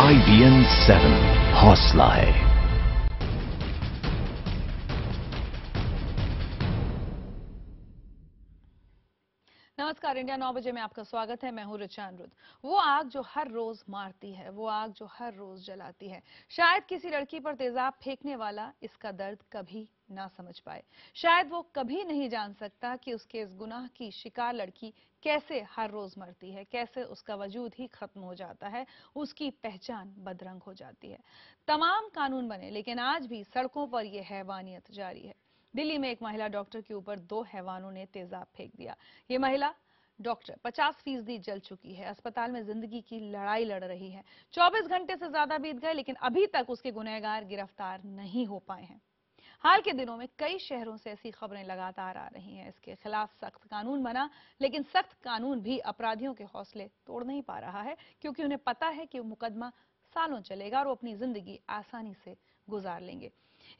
IBN 7 हौसला है। नमस्कार, इंडिया 9 बजे में आपका स्वागत है। मैं हूं ऋचा अनिरुद्ध। वो आग जो हर रोज मारती है, वो आग जो हर रोज जलाती है। शायद किसी लड़की पर तेजाब फेंकने वाला इसका दर्द कभी ना समझ पाए। शायद वो कभी नहीं जान सकता कि उसके इस गुनाह की शिकार लड़की कैसे हर रोज मरती है, कैसे उसका वजूद ही खत्म हो जाता है, उसकी पहचान बदरंग हो जाती है। तमाम कानून बने, लेकिन आज भी सड़कों पर यह हैवानियत जारी है। दिल्ली में एक महिला डॉक्टर के ऊपर 2 हैवानों ने तेजाब फेंक दिया। ये महिला डॉक्टर 50% जल चुकी है, अस्पताल में जिंदगी की लड़ाई लड़ रही है। 24 घंटे से ज्यादा बीत गए, लेकिन अभी तक उसके गुनहगार गिरफ्तार नहीं हो पाए हैं। हाल के दिनों में कई शहरों से ऐसी खबरें लगातार आ रही हैं। इसके खिलाफ सख्त कानून बना, लेकिन सख्त कानून भी अपराधियों के हौसले तोड़ नहीं पा रहा है, क्योंकि उन्हें पता है कि मुकदमा सालों चलेगा और वो अपनी जिंदगी आसानी से गुजार लेंगे।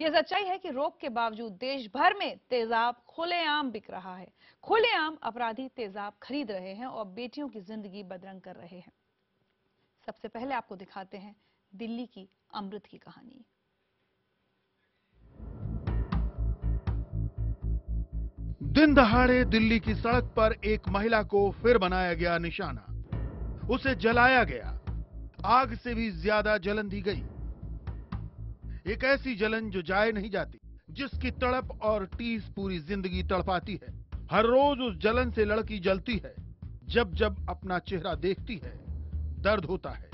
ये सच्चाई है कि रोक के बावजूद देश भर में तेजाब खुलेआम बिक रहा है। खुलेआम अपराधी तेजाब खरीद रहे हैं और बेटियों की जिंदगी बदरंग कर रहे हैं। सबसे पहले आपको दिखाते हैं दिल्ली की अमृत की कहानी। दिन दहाड़े दिल्ली की सड़क पर एक महिला को फिर बनाया गया निशाना। उसे जलाया गया, आग से भी ज्यादा जलन दी गई। एक ऐसी जलन जो जाए नहीं जाती, जिसकी तड़प और टीस पूरी जिंदगी तड़पाती है। हर रोज उस जलन से लड़की जलती है। जब जब अपना चेहरा देखती है, दर्द होता है।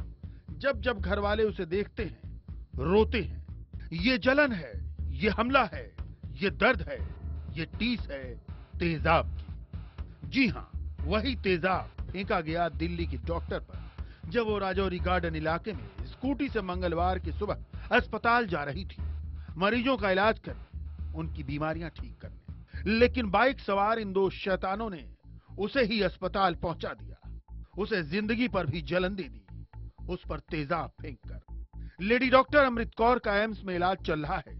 जब जब घर वाले उसे देखते हैं, रोते हैं। ये जलन है, ये हमला है, ये दर्द है, ये टीस है तेजाब की। जी हां, वही तेजाब फेंका गया दिल्ली की डॉक्टर पर, जब वो राजौरी गार्डन इलाके में स्कूटी से मंगलवार की सुबह अस्पताल जा रही थी, मरीजों का इलाज करने, उनकी बीमारियां ठीक करने। लेकिन बाइक सवार इन 2 शैतानों ने उसे ही अस्पताल पहुंचा दिया। उसे जिंदगी पर भी जलन दे दी, उस पर तेजाब फेंककर। लेडी डॉक्टर अमृत कौर का एम्स में इलाज चल रहा है।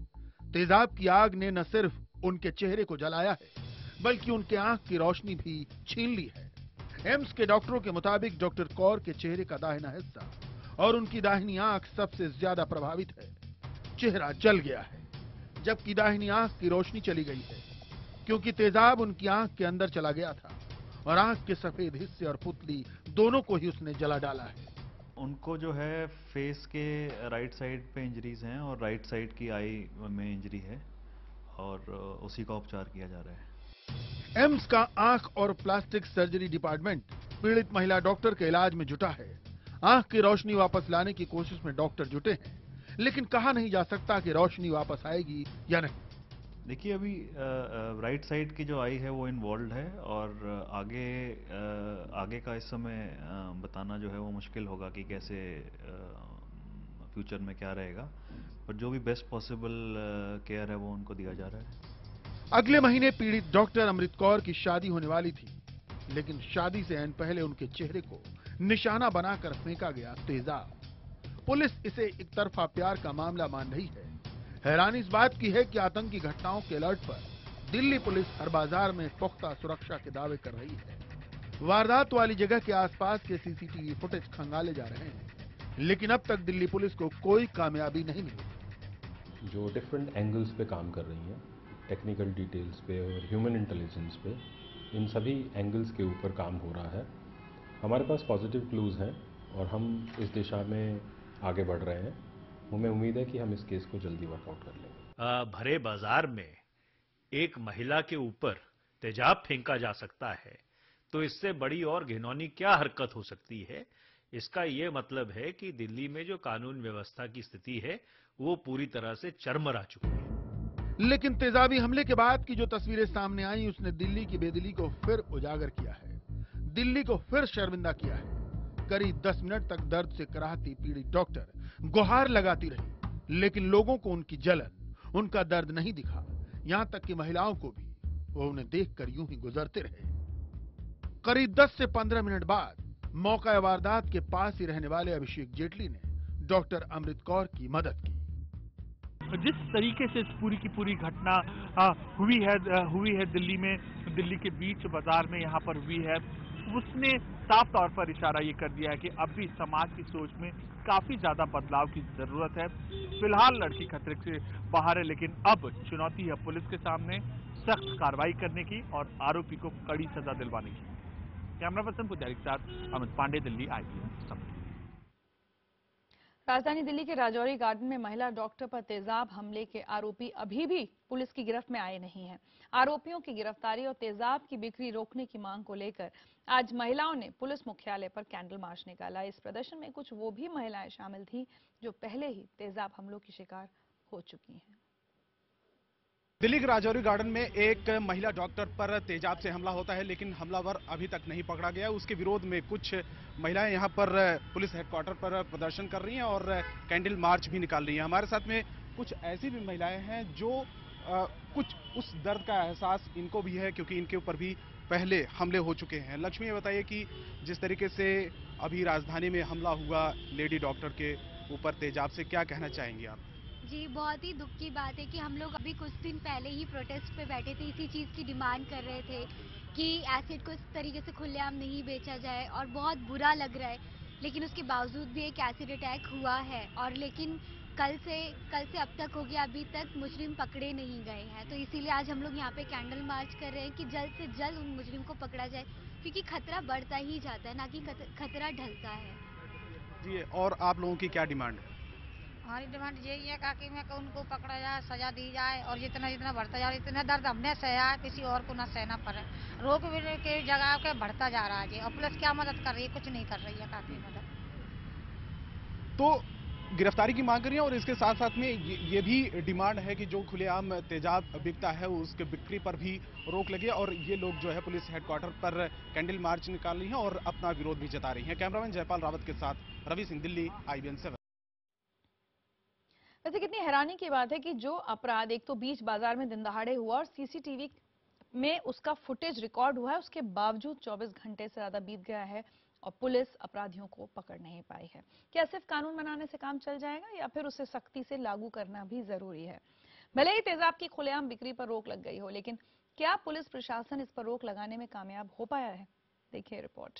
तेजाब की आग ने न सिर्फ उनके चेहरे को जलाया है, बल्कि उनके आंख की रोशनी भी छीन ली है। एम्स के डॉक्टरों के मुताबिक डॉक्टर कौर के चेहरे का दाहिना हिस्सा और उनकी दाहिनी आंख सबसे ज्यादा प्रभावित है। चेहरा जल गया है, जबकि दाहिनी आंख की रोशनी चली गई है, क्योंकि तेजाब उनकी आंख के अंदर चला गया था और आंख के सफेद हिस्से और पुतली दोनों को ही उसने जला डाला है। उनको जो है फेस के राइट साइड पे इंजरीज हैं और राइट साइड की आई में इंजरी है और उसी का उपचार किया जा रहा है। एम्स का आंख और प्लास्टिक सर्जरी डिपार्टमेंट पीड़ित महिला डॉक्टर के इलाज में जुटा है। आंख की रोशनी वापस लाने की कोशिश में डॉक्टर जुटे हैं, लेकिन कहा नहीं जा सकता कि रोशनी वापस आएगी या नहीं। देखिए, अभी राइट साइड की जो आई है वो इन्वॉल्व है और आगे का इस समय बताना जो है वो मुश्किल होगा कि कैसे फ्यूचर में क्या रहेगा, पर जो भी बेस्ट पॉसिबल केयर है वो उनको दिया जा रहा है। अगले महीने पीड़ित डॉक्टर अमृत कौर की शादी होने वाली थी, लेकिन शादी से ऐन पहले उनके चेहरे को निशाना बनाकर फेंका गया तेजाब। पुलिस इसे एक तरफा प्यार का मामला मान रही है। हैरानी इस बात की है कि आतंकी घटनाओं के अलर्ट पर दिल्ली पुलिस हर बाजार में पुख्ता सुरक्षा के दावे कर रही है। वारदात वाली जगह के आसपास के सीसीटीवी फुटेज खंगाले जा रहे हैं, लेकिन अब तक दिल्ली पुलिस को कोई कामयाबी नहीं मिली। जो डिफरेंट एंगल्स पे काम कर रही हैं, टेक्निकल डिटेल्स पे और ह्यूमन इंटेलिजेंस पे, इन सभी एंगल्स के ऊपर काम हो रहा है। हमारे पास पॉजिटिव क्लूज हैं और हम इस दिशा में आगे बढ़ रहे हैं। हमें उम्मीद है कि हम इस केस को जल्दी वर्कआउट कर लेंगे। भरे बाजार में एक महिला के ऊपर तेजाब फेंका जा सकता है, तो इससे बड़ी और घिनौनी क्या हरकत हो सकती है। इसका ये मतलब है कि दिल्ली में जो कानून व्यवस्था की स्थिति है वो पूरी तरह से चरमरा चुकी है। लेकिन तेजाबी हमले के बाद की जो तस्वीरें सामने आई, उसने दिल्ली की बेदिली को फिर उजागर किया है, दिल्ली को फिर शर्मिंदा किया है। करीब 10 मिनट तक दर्द से कराहती पीड़ित डॉक्टर गुहार लगाती रही, लेकिन लोगों को उनकी जलन, उनका दर्द नहीं दिखा। यहां तक कि महिलाओं को भी वो उन्हें देखकर यूं ही गुजरते रहे। करीब 10 से 15 मिनट बाद मौका वारदात के पास ही रहने वाले अभिषेक जेटली ने डॉक्टर अमृत कौर की मदद की। जिस तरीके से पूरी की पूरी घटना हुई है दिल्ली में, दिल्ली के बीच बाजार में यहाँ पर हुई है, उसने साफ तौर पर इशारा ये कर दिया है कि अब भी समाज की सोच में काफी ज्यादा बदलाव की जरूरत है। फिलहाल लड़की खतरे से बाहर है, लेकिन अब चुनौती है पुलिस के सामने सख्त कार्रवाई करने की और आरोपी को कड़ी सजा दिलवाने की। कैमरा पर्सन पुजारी के साथ अमित पांडे, दिल्ली IBN। राजधानी दिल्ली के राजौरी गार्डन में महिला डॉक्टर पर तेजाब हमले के आरोपी अभी भी पुलिस की गिरफ्त में आए नहीं हैं। आरोपियों की गिरफ्तारी और तेजाब की बिक्री रोकने की मांग को लेकर आज महिलाओं ने पुलिस मुख्यालय पर कैंडल मार्च निकाला। इस प्रदर्शन में कुछ वो भी महिलाएं शामिल थीं जो पहले ही तेजाब हमलों की शिकार हो चुकी हैं। दिल्ली के राजौरी गार्डन में एक महिला डॉक्टर पर तेजाब से हमला होता है, लेकिन हमलावर अभी तक नहीं पकड़ा गया। उसके विरोध में कुछ महिलाएं यहां पर पुलिस हेडक्वार्टर पर प्रदर्शन कर रही हैं और कैंडल मार्च भी निकाल रही हैं। हमारे साथ में कुछ ऐसी भी महिलाएं हैं जो कुछ उस दर्द का एहसास इनको भी है, क्योंकि इनके ऊपर भी पहले हमले हो चुके हैं। लक्ष्मी, ये बताइए कि जिस तरीके से अभी राजधानी में हमला हुआ लेडी डॉक्टर के ऊपर तेजाब से, क्या कहना चाहेंगी आप? जी, बहुत ही दुख की बात है कि हम लोग अभी कुछ दिन पहले ही प्रोटेस्ट पे बैठे थे, इसी चीज़ की डिमांड कर रहे थे कि एसिड को इस तरीके से खुलेआम नहीं बेचा जाए और बहुत बुरा लग रहा है। लेकिन उसके बावजूद भी एक एसिड अटैक हुआ है और लेकिन कल से अब तक हो गया, अभी तक मुजरिम पकड़े नहीं गए हैं। तो इसीलिए आज हम लोग यहाँ पे कैंडल मार्च कर रहे हैं कि जल्द से जल्द उन मुजरिम को पकड़ा जाए, क्योंकि खतरा बढ़ता ही जाता है, ना कि खतरा ढलता है। जी, और आप लोगों की क्या डिमांड है? हमारी डिमांड यही है कि उनको पकड़ा जाए, सजा दी जाए और जितना जितना बढ़ता जा रहा है, इतना दर्द हमने सहा, किसी और को ना सहना पड़े। रोक के जगह के बढ़ता जा रहा है और पुलिस क्या मदद कर रही है? कुछ नहीं कर रही है काफी मदद। तो गिरफ्तारी की मांग कर रही है और इसके साथ साथ में ये भी डिमांड है कि जो खुलेआम तेजाब बिकता है उसके बिक्री पर भी रोक लगे, और ये लोग जो है पुलिस हेडक्वार्टर पर कैंडल मार्च निकाल रही हैं और अपना विरोध भी जता रही हैं। कैमरामैन जयपाल रावत के साथ रवि सिंह, दिल्ली, IBN 7। वैसे कितनी हैरानी की बात है कि जो अपराध एक तो बीच बाजार में दिन दहाड़े हुआ और CCTV में उसका फुटेज रिकॉर्ड हुआ है, उसके बावजूद 24 घंटे से ज्यादा बीत गया है और पुलिस अपराधियों को पकड़ नहीं पाई है। क्या सिर्फ कानून बनाने से काम चल जाएगा या फिर उसे सख्ती से लागू करना भी जरूरी है? भले ही तेजाब की खुलेआम बिक्री पर रोक लग गई हो, लेकिन क्या पुलिस प्रशासन इस पर रोक लगाने में कामयाब हो पाया है? देखिए रिपोर्ट।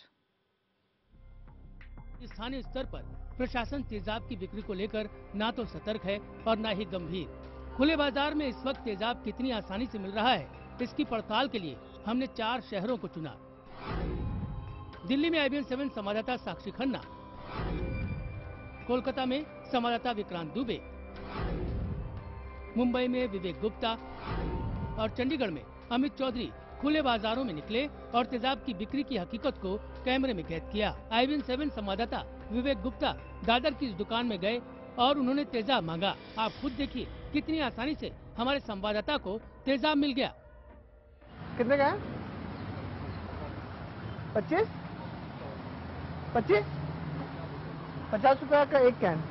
स्थानीय स्तर पर प्रशासन तेजाब की बिक्री को लेकर ना तो सतर्क है और ना ही गंभीर। खुले बाजार में इस वक्त तेजाब कितनी आसानी से मिल रहा है, इसकी पड़ताल के लिए हमने 4 शहरों को चुना। दिल्ली में IBN 7 संवाददाता साक्षी खन्ना, कोलकाता में संवाददाता विक्रांत दुबे, मुंबई में विवेक गुप्ता और चंडीगढ़ में अमित चौधरी खुले बाजारों में निकले और तेजाब की बिक्री की हकीकत को कैमरे में कैद किया। IBN 7 संवाददाता विवेक गुप्ता दादर की इस दुकान में गए और उन्होंने तेजाब मांगा। आप खुद देखिए कितनी आसानी से हमारे संवाददाता को तेजाब मिल गया। कितने का है? 25? 50 रुपया का एक कैन।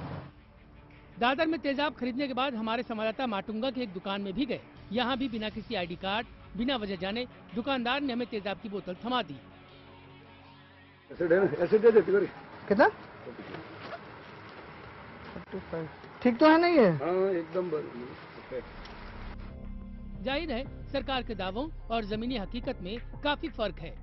दादर में तेजाब खरीदने के बाद हमारे संवाददाता माटुंगा की एक दुकान में भी गए। यहाँ भी बिना किसी ID कार्ड, बिना वजह जाने दुकानदार ने हमें तेजाब की बोतल थमा दी। कितना? ठीक तो है नहीं है? हाँ, एकदम। जाहिर है सरकार के दावों और जमीनी हकीकत में काफी फर्क है।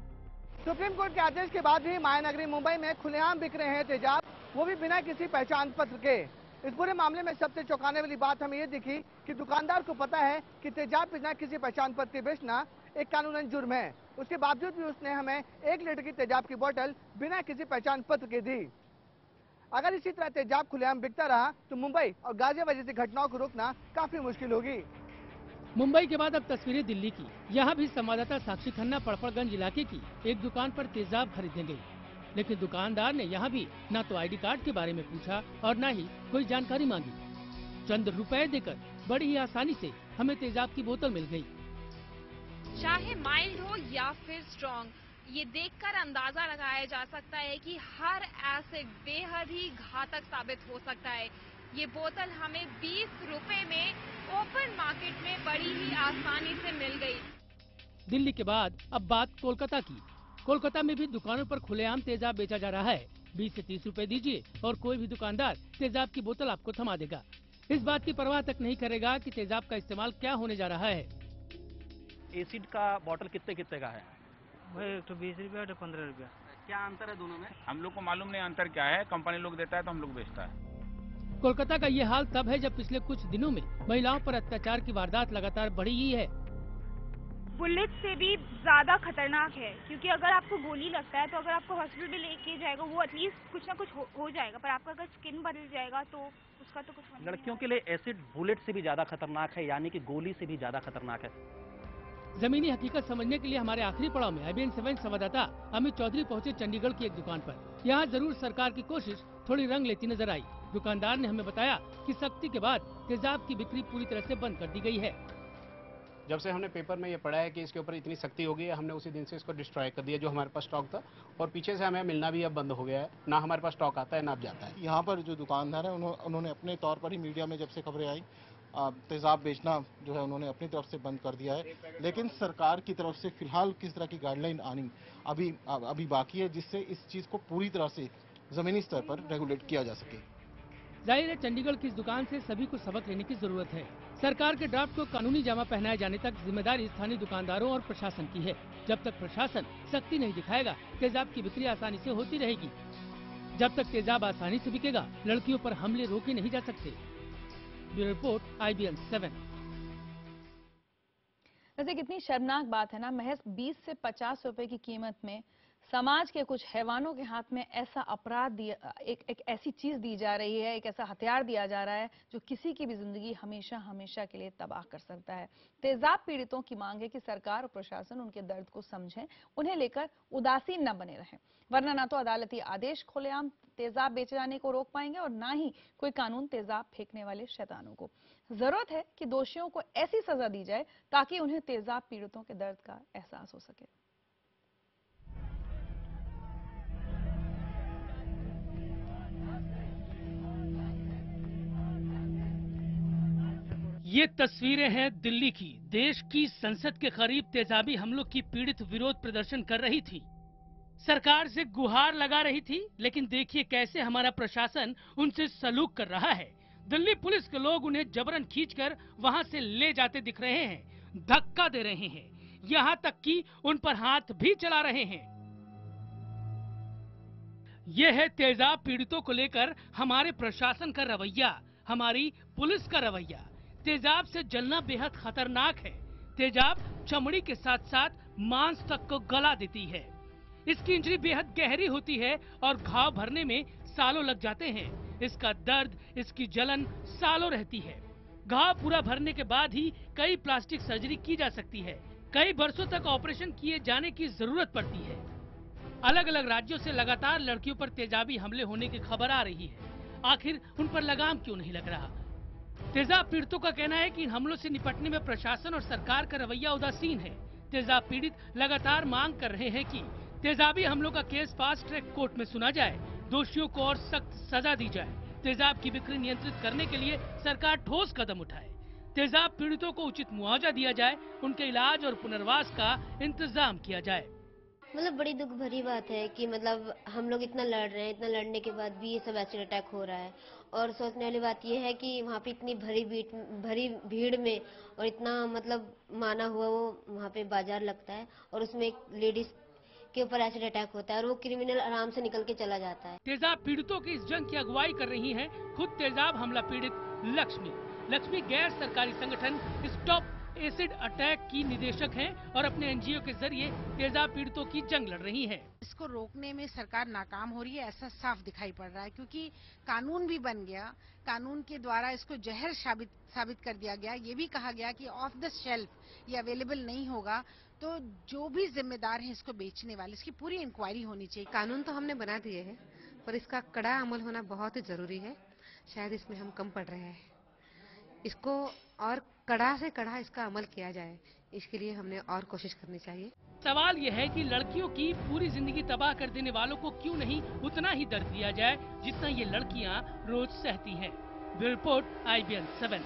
सुप्रीम कोर्ट के आदेश के बाद भी मायानगरी मुंबई में खुलेआम बिक रहे हैं तेजाब, वो भी बिना किसी पहचान पत्र के। इस पूरे मामले में सबसे चौंकाने वाली बात हमें ये दिखी कि दुकानदार को पता है कि तेजाब बिना किसी पहचान पत्र के बेचना एक कानूनन जुर्म है। उसके बावजूद भी उसने हमें 1 लीटर की तेजाब की बोतल बिना किसी पहचान पत्र के दी। अगर इसी तरह तेजाब खुलेआम बिकता रहा तो मुंबई और गाजियाबाद जैसी घटनाओं को रोकना काफी मुश्किल होगी। मुंबई के बाद अब तस्वीरें दिल्ली की। यहाँ भी संवाददाता साक्षी खन्ना पड़पड़गंज इलाके की एक दुकान पर तेजाब खरीदने गई, लेकिन दुकानदार ने यहाँ भी न तो ID कार्ड के बारे में पूछा और न ही कोई जानकारी मांगी। चंद रुपए देकर बड़ी ही आसानी से हमें तेजाब की बोतल मिल गई। चाहे माइल्ड हो या फिर स्ट्रॉन्ग, ये देखकर अंदाजा लगाया जा सकता है कि हर एसिड बेहद ही घातक साबित हो सकता है। ये बोतल हमें 20 रुपए में ओपन मार्केट में बड़ी ही आसानी से मिल गई। दिल्ली के बाद अब बात कोलकाता की। कोलकाता में भी दुकानों पर खुलेआम तेजाब बेचा जा रहा है। 20 से 30 रुपए दीजिए और कोई भी दुकानदार तेजाब की बोतल आपको थमा देगा। इस बात की परवाह तक नहीं करेगा कि तेजाब का इस्तेमाल क्या होने जा रहा है। एसिड का बॉटल कितने का है? भाई एक तो 20 रुपया, तो 15 रुपया। क्या अंतर है दोनों में? हम लोग को मालूम नहीं अंतर क्या है, कंपनी लोग देता है तो हम लोग बेचता है। कोलकाता का ये हाल तब है जब पिछले कुछ दिनों में महिलाओं पर अत्याचार की वारदात लगातार बढ़ी ही है। बुलेट से भी ज्यादा खतरनाक है, क्योंकि अगर आपको गोली लगता है तो अगर आपको हॉस्पिटल लेके जाएगा वो एटलीस्ट कुछ ना कुछ हो जाएगा, पर आपका अगर स्किन बदल जाएगा तो उसका तो कुछ होने लड़कियों के लिए एसिड बुलेट से भी ज्यादा खतरनाक है, यानी कि गोली से भी ज्यादा खतरनाक है। जमीनी हकीकत समझने के लिए हमारे आखिरी पड़ाव में IBN 7 संवाददाता अमित चौधरी पहुंचे चंडीगढ़ की एक दुकान पर। यहाँ जरूर सरकार की कोशिश थोड़ी रंग लेती नजर आई। दुकानदार ने हमें बताया कि सख्ती के बाद तेजाब की बिक्री पूरी तरह से बंद कर दी गई है। जब से हमने पेपर में ये पढ़ा है कि इसके ऊपर इतनी सख्ती हो गई है, हमने उसी दिन से इसको डिस्ट्रॉय कर दिया जो हमारे पास स्टॉक था, और पीछे से हमें मिलना भी अब बंद हो गया है। ना हमारे पास स्टॉक आता है ना अब जाता है। यहाँ पर जो दुकानदार है उन्होंने अपने तौर पर ही मीडिया में जब से खबरें आई तेजाब बेचना जो है उन्होंने अपनी तरफ से बंद कर दिया है, लेकिन सरकार की तरफ से फिलहाल किस तरह की गाइडलाइन आनी अभी बाकी है, जिससे इस चीज़ को पूरी तरह से ज़मीनी स्तर पर रेगुलेट किया जा सके। जाहिर है चंडीगढ़ की इस दुकान से सभी को सबक लेने की जरूरत है। सरकार के ड्राफ्ट को कानूनी जामा पहनाए जाने तक जिम्मेदारी स्थानीय दुकानदारों और प्रशासन की है। जब तक प्रशासन सख्ती नहीं दिखाएगा तेजाब की बिक्री आसानी से होती रहेगी। जब तक तेजाब आसानी से बिकेगा लड़कियों पर हमले रोके नहीं जा सकते। Bureau report IBN 7। वैसे कितनी शर्मनाक बात है ना, महज 20 से 50 रुपए की कीमत में समाज के कुछ हैवानों के हाथ में ऐसा अपराध एक ऐसी चीज दी जा रही है, एक ऐसा हथियार दिया जा रहा है जो किसी की भी जिंदगी हमेशा हमेशा के लिए तबाह कर सकता है। तेजाब पीड़ितों की मांग है कि सरकार और प्रशासन उनके दर्द को समझें, उन्हें लेकर उदासीन न बने रहें, वरना ना तो अदालती आदेश खुलेआम तेजाब बेचे जाने को रोक पाएंगे और ना ही कोई कानून तेजाब फेंकने वाले शैतानों को। जरूरत है कि दोषियों को ऐसी सजा दी जाए ताकि उन्हें तेजाब पीड़ितों के दर्द का एहसास हो सके। ये तस्वीरें हैं दिल्ली की। देश की संसद के करीब तेजाबी हमलों की पीड़ित विरोध प्रदर्शन कर रही थी, सरकार से गुहार लगा रही थी, लेकिन देखिए कैसे हमारा प्रशासन उनसे सलूक कर रहा है। दिल्ली पुलिस के लोग उन्हें जबरन खींचकर वहां से ले जाते दिख रहे हैं, धक्का दे रहे हैं, यहाँ तक कि उन पर हाथ भी चला रहे हैं। यह है तेजाब पीड़ितों को लेकर हमारे प्रशासन का रवैया, हमारी पुलिस का रवैया। तेजाब से जलना बेहद खतरनाक है। तेजाब चमड़ी के साथ साथ मांस तक को गला देती है। इसकी इंजरी बेहद गहरी होती है और घाव भरने में सालों लग जाते हैं। इसका दर्द, इसकी जलन सालों रहती है। घाव पूरा भरने के बाद ही कई प्लास्टिक सर्जरी की जा सकती है। कई बरसों तक ऑपरेशन किए जाने की जरूरत पड़ती है। अलग अलग राज्यों से लगातार लड़कियों पर तेजाबी हमले होने की खबर आ रही है। आखिर उन पर लगाम क्यों नहीं लग रहा? तेजाब पीड़ितों का कहना है कि इन हमलों से निपटने में प्रशासन और सरकार का रवैया उदासीन है। तेजाब पीड़ित लगातार मांग कर रहे हैं कि तेजाबी हमलों का केस फास्ट ट्रैक कोर्ट में सुना जाए, दोषियों को और सख्त सजा दी जाए। तेजाब की बिक्री नियंत्रित करने के लिए सरकार ठोस कदम उठाए। तेजाब पीड़ितों को उचित मुआवजा दिया जाए, उनके इलाज और पुनर्वास का इंतजाम किया जाए। मतलब बड़ी दुख भरी बात है कि मतलब हम लोग इतना लड़ रहे हैं, इतना लड़ने के बाद भी ये सब एसिड अटैक हो रहा है। और सोचने वाली बात ये है कि वहाँ पे इतनी भरी भीड़ में और इतना मतलब माना हुआ वो वहाँ पे बाजार लगता है और उसमें एक लेडीज के ऊपर एसिड अटैक होता है और वो क्रिमिनल आराम से निकल के चला जाता है। तेजाब पीड़ितों की इस जंग की अगुवाई कर रही हैं खुद तेजाब हमला पीड़ित लक्ष्मी गैर सरकारी संगठन स्टॉप एसिड अटैक की निदेशक हैं और अपने NGO के जरिए तेजाब पीड़ितों की जंग लड़ रही हैं। इसको रोकने में सरकार नाकाम हो रही है, ऐसा साफ दिखाई पड़ रहा है, क्योंकि कानून भी बन गया, कानून के द्वारा इसको जहर साबित कर दिया गया। ये भी कहा गया कि ऑफ द शेल्फ ये अवेलेबल नहीं होगा, तो जो भी जिम्मेदार है इसको बेचने वाले, इसकी पूरी इंक्वायरी होनी चाहिए। कानून तो हमने बना दिए हैं, पर इसका कड़ा अमल होना बहुत ही जरूरी है। शायद इसमें हम कम पड़ रहे हैं। इसको और कड़ा से कड़ा इसका अमल किया जाए, इसके लिए हमने और कोशिश करनी चाहिए। सवाल यह है कि लड़कियों की पूरी जिंदगी तबाह कर देने वालों को क्यों नहीं उतना ही दर्द दिया जाए जितना ये लड़कियां रोज सहती हैं। Bureau report IBN 7।